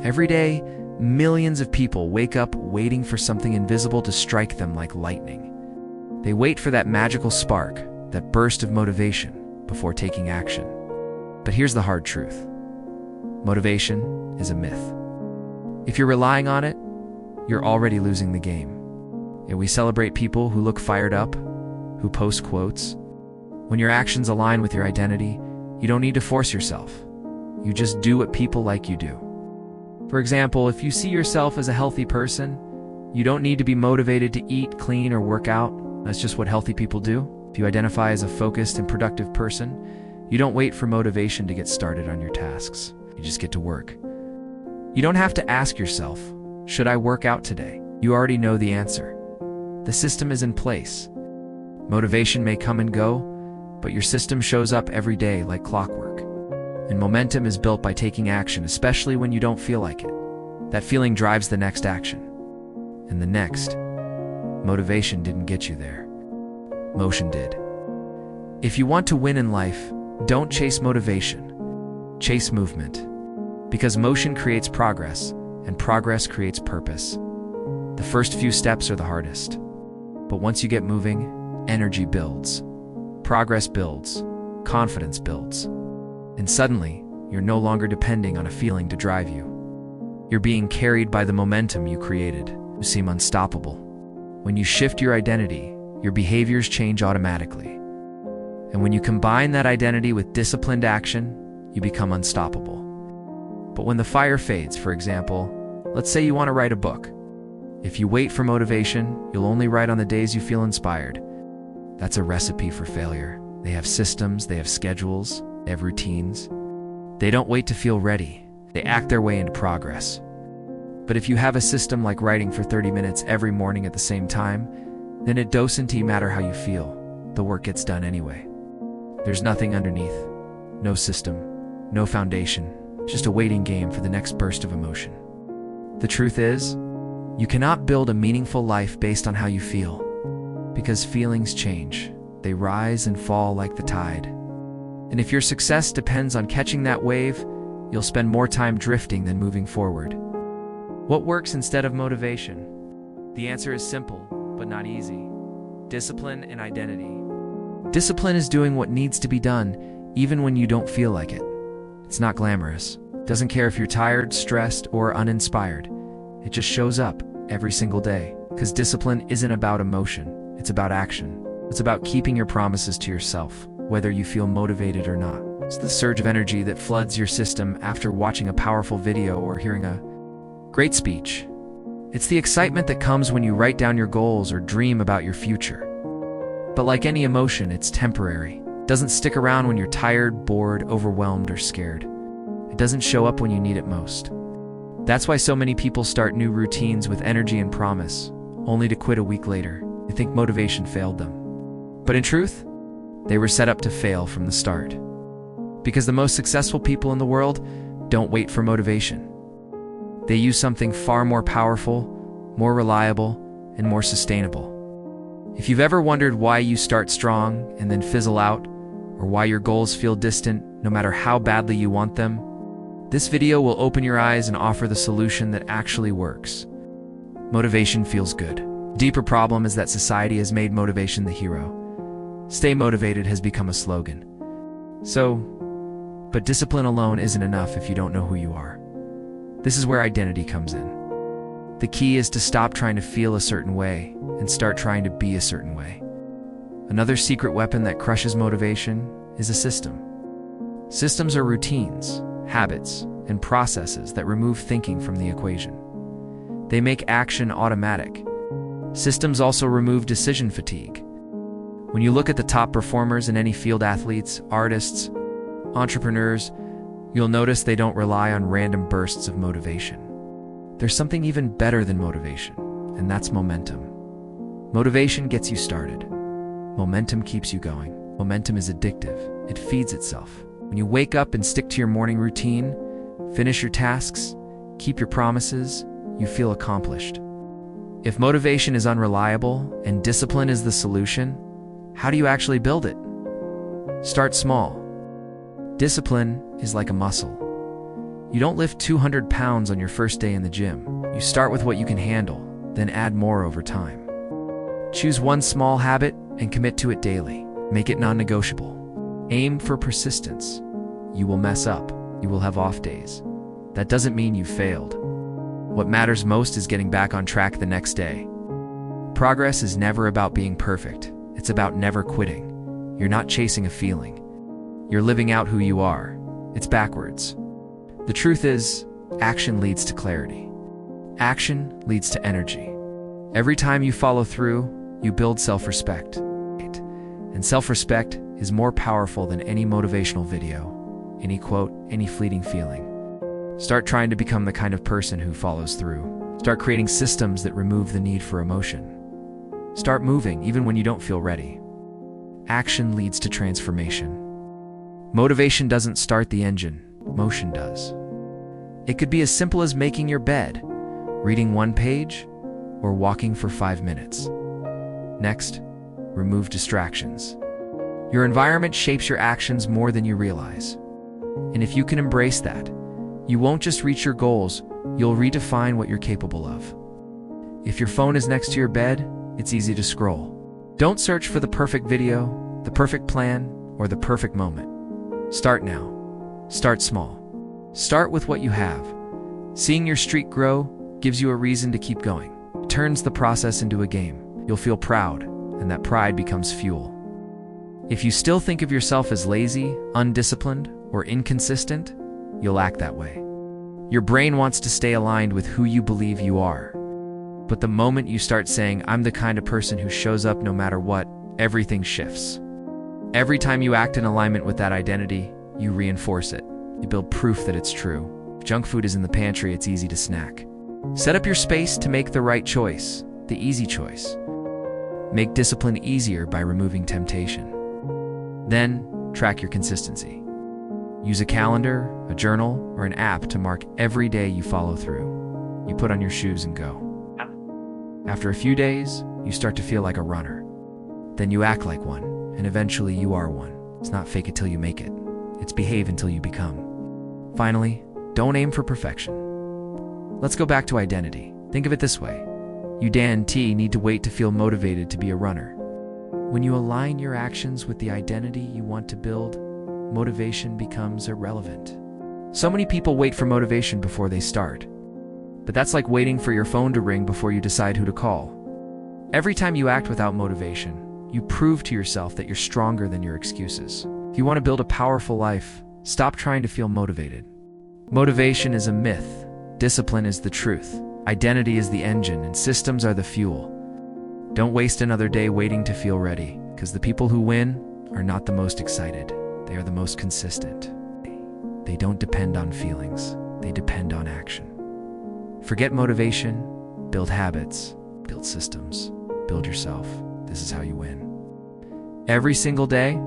Every day, millions of people wake up waiting for something invisible to strike them like lightning. They wait for that magical spark, that burst of motivation, before taking action. But here's the hard truth. Motivation is a myth. If you're relying on it, you're already losing the game. Yet we celebrate people who look fired up, who post quotes. When your actions align with your identity, you don't need to force yourself. You just do what people like you do. For example, if you see yourself as a healthy person, you don't need to be motivated to eat, clean, or work out. That's just what healthy people do. If you identify as a focused and productive person, you don't wait for motivation to get started on your tasks. You just get to work. You don't have to ask yourself, should I work out today? You already know the answer. The system is in place. Motivation may come and go, but your system shows up every day like clockwork. And momentum is built by taking action, especially when you don't feel like it. That feeling drives the next action. And the next. Motivation didn't get you there. Motion did. If you want to win in life, don't chase motivation. Chase movement. Because motion creates progress, and progress creates purpose. The first few steps are the hardest. But once you get moving, energy builds. Progress builds. Confidence builds. And suddenly, you're no longer depending on a feeling to drive you. You're being carried by the momentum you created. You seem unstoppable. When you shift your identity, your behaviors change automatically. And when you combine that identity with disciplined action, you become unstoppable. But when the fire fades, for example, let's say you want to write a book. If you wait for motivation, you'll only write on the days you feel inspired. That's a recipe for failure. They have systems, they have schedules, they have routines. They don't wait to feel ready. They act their way into progress. But if you have a system like writing for 30 minutes every morning at the same time, then it doesn't matter how you feel. The work gets done anyway. There's nothing underneath. No system, no foundation, just a waiting game for the next burst of emotion. The truth is, you cannot build a meaningful life based on how you feel. Because feelings change. They rise and fall like the tide. And if your success depends on catching that wave, you'll spend more time drifting than moving forward. What works instead of motivation? The answer is simple, but not easy. Discipline and identity. Discipline is doing what needs to be done, even when you don't feel like it. It's not glamorous. It doesn't care if you're tired, stressed, or uninspired. It just shows up every single day. Because discipline isn't about emotion, it's about action. It's about keeping your promises to yourself, whether you feel motivated or not. It's the surge of energy that floods your system after watching a powerful video or hearing a great speech. It's the excitement that comes when you write down your goals or dream about your future. But like any emotion, it's temporary. It doesn't stick around when you're tired, bored, overwhelmed, or scared. It doesn't show up when you need it most. That's why so many people start new routines with energy and promise, only to quit a week later. They think motivation failed them. But in truth, they were set up to fail from the start. Because the most successful people in the world don't wait for motivation. They use something far more powerful, more reliable, and more sustainable. If you've ever wondered why you start strong and then fizzle out, or why your goals feel distant no matter how badly you want them, this video will open your eyes and offer the solution that actually works. Motivation feels good. The deeper problem is that society has made motivation the hero. Stay motivated has become a slogan. But discipline alone isn't enough if you don't know who you are. This is where identity comes in. The key is to stop trying to feel a certain way and start trying to be a certain way. Another secret weapon that crushes motivation is a system. Systems are routines, habits, and processes that remove thinking from the equation. They make action automatic. Systems also remove decision fatigue. When you look at the top performers in any field, athletes, artists, entrepreneurs, you'll notice they don't rely on random bursts of motivation. There's something even better than motivation, and that's momentum. Motivation gets you started. Momentum keeps you going. Momentum is addictive. It feeds itself. When you wake up and stick to your morning routine, finish your tasks, keep your promises, you feel accomplished. If motivation is unreliable and discipline is the solution, how do you actually build it? Start small. Discipline is like a muscle. You don't lift 200 pounds on your first day in the gym. You start with what you can handle, then add more over time. Choose one small habit and commit to it daily. Make it non-negotiable. Aim for persistence. You will mess up. You will have off days. That doesn't mean you failed. What matters most is getting back on track the next day. Progress is never about being perfect. It's about never quitting. You're not chasing a feeling. You're living out who you are. It's backwards. The truth is, action leads to clarity. Action leads to energy. Every time you follow through, you build self-respect. And self-respect is more powerful than any motivational video, any quote, any fleeting feeling. Start trying to become the kind of person who follows through. Start creating systems that remove the need for emotion. Start moving even when you don't feel ready. Action leads to transformation. Motivation doesn't start the engine, motion does. It could be as simple as making your bed, reading one page, or walking for 5 minutes. Next, remove distractions. Your environment shapes your actions more than you realize. And if you can embrace that, you won't just reach your goals, you'll redefine what you're capable of. If your phone is next to your bed, it's easy to scroll. Don't search for the perfect video, the perfect plan, or the perfect moment. Start now. Start small. Start with what you have. Seeing your streak grow gives you a reason to keep going. It turns the process into a game. You'll feel proud, and that pride becomes fuel. If you still think of yourself as lazy, undisciplined, or inconsistent, you'll act that way. Your brain wants to stay aligned with who you believe you are. But the moment you start saying, "I'm the kind of person who shows up no matter what," everything shifts. Every time you act in alignment with that identity, you reinforce it. You build proof that it's true. If junk food is in the pantry, it's easy to snack. Set up your space to make the right choice, the easy choice. Make discipline easier by removing temptation. Then, track your consistency. Use a calendar, a journal, or an app to mark every day you follow through. You put on your shoes and go. After a few days, you start to feel like a runner. Then you act like one, and eventually you are one. It's not fake it till you make it. It's behave until you become. Finally, don't aim for perfection. Let's go back to identity. Think of it this way. You need to wait to feel motivated to be a runner. When you align your actions with the identity you want to build, motivation becomes irrelevant. So many people wait for motivation before they start. But that's like waiting for your phone to ring before you decide who to call. Every time you act without motivation, you prove to yourself that you're stronger than your excuses. If you want to build a powerful life, stop trying to feel motivated. Motivation is a myth. Discipline is the truth. Identity is the engine, and systems are the fuel. Don't waste another day waiting to feel ready, because the people who win are not the most excited. They are the most consistent. They don't depend on feelings. They depend on action. Forget motivation. Build habits. Build systems. Build yourself. This is how you win. Every single day,